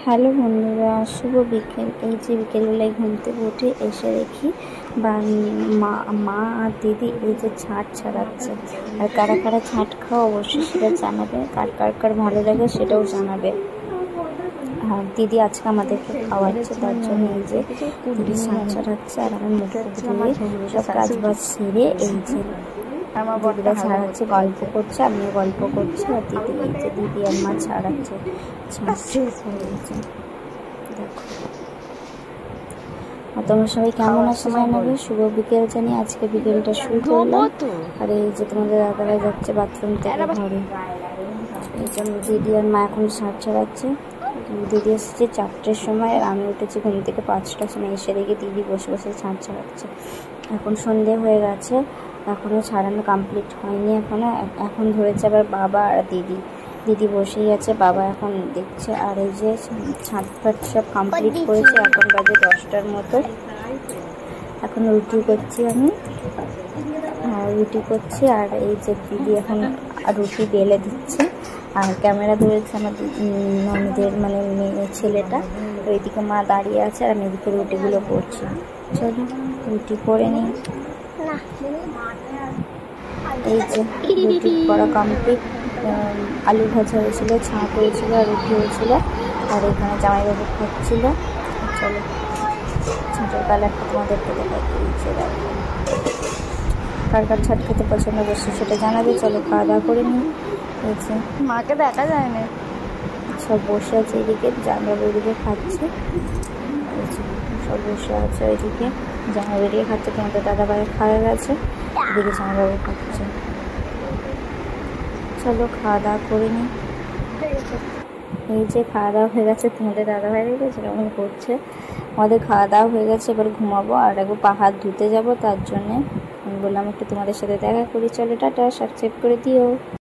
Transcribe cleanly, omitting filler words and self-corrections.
Hello বন্ধুরা, শুভ বিকেল। এই যে বিকেলবেলায় ঘুম থেকে উঠে এসে দেখি বা মা আর দিদি এই যে ছাট ছাড়াচ্ছে। আর কারা কারা ছাট খাওয়া অবশ্যই সেটা জানাবে, কার ভালো লাগে সেটাও জানাবে। আর দিদি আজকে আমাদেরকে খাওয়াচ্ছে, তার জন্য এই যে দিদি ছাট ছাড়াচ্ছে। আর আমি মুখ ধুয়ে সব কাজ বাজ সেরে এই যে দিদিরা ছাড়াচ্ছে, গল্প করছে, আমিও গল্প করছি। আর দিদি এই যে দিদি আর মা ছাড়াচ্ছে। দেখো, আর তোমরা সবাই কেমন আছো জানাবে। শুভ বিকেল জানি, আজকে বিকেলটা শুরু করলাম। আর এই যে তোমাদের দাদারা যাচ্ছে বাথরুম থেকে ঘরে। এই জন্য দিদি আর মা এখন ছাড় ছাড়াচ্ছে। দিদি এসেছে 4টের সময়, আর আমি উঠেছি ঘুম থেকে 5টার সময়। এসে দেখি দিদি বসে বসে ছাড় ছাড়াচ্ছে। এখন সন্ধে হয়ে গেছে, এখনও ছাড়ানো কমপ্লিট হয়নি। এখন ধরেছে আবার বাবা আর দিদি বসেই আছে, বাবা এখন দেখছে। আর এই যে ছাদ ফাট সব কমপ্লিট করেছে, এখন বাজে 10টার মতো। এখন রুটি করছি আমি, রুটি করছি। আর এই যে দিদি এখন রুটি বেলে দিচ্ছে। আর ক্যামেরা ধরেছে আমার ননদের মানে মেয়ে ছেলেটা। ওইদিকে মা দাঁড়িয়ে আছে আর আমি এদিকে রুটিগুলো করছি। চলো রুটি করে নিই। এই যে রুটি করা কমপ্লিট। আলু ভাজা হয়েছিল, ছাঁক হয়েছিল, আর রুটি হয়েছিল। আর এখানে জামাইবাবু খাচ্ছিল। চলো ছাঁটের কালারটা তোমাদেরকে দেখাচ্ছি। দেখো, কার ছাট খেতে পছন্দ করছে সেটা জানাবে। চলো খাওয়া দাওয়া করে নিই। এই যে মাকে দেখা যায় না, সব বসে আছে এদিকে, জামাইবাবু এদিকে খাচ্ছে। সব বসে আছে ওইদিকে, জামাইবাবু এদিকে খাচ্ছে, তোমাদের দাদাভাই খাওয়া গেছে, এদিকে জামাইবাবু খাচ্ছে। চলো খাওয়া দাওয়া করে নিই। এই যে খাওয়া দাওয়া হয়ে গেছে, তোমাদের দাদাভাই দেখে সেরকম করছে। আমাদের খাওয়া দাওয়া হয়ে গেছে, এবার ঘুমাবো। আর একবার পা হাত ধুতে যাবো, তার জন্যে আমি বললাম একটু তোমাদের সাথে দেখা করি। চলো টাটা, সাবস্ক্রাইব করে দিও।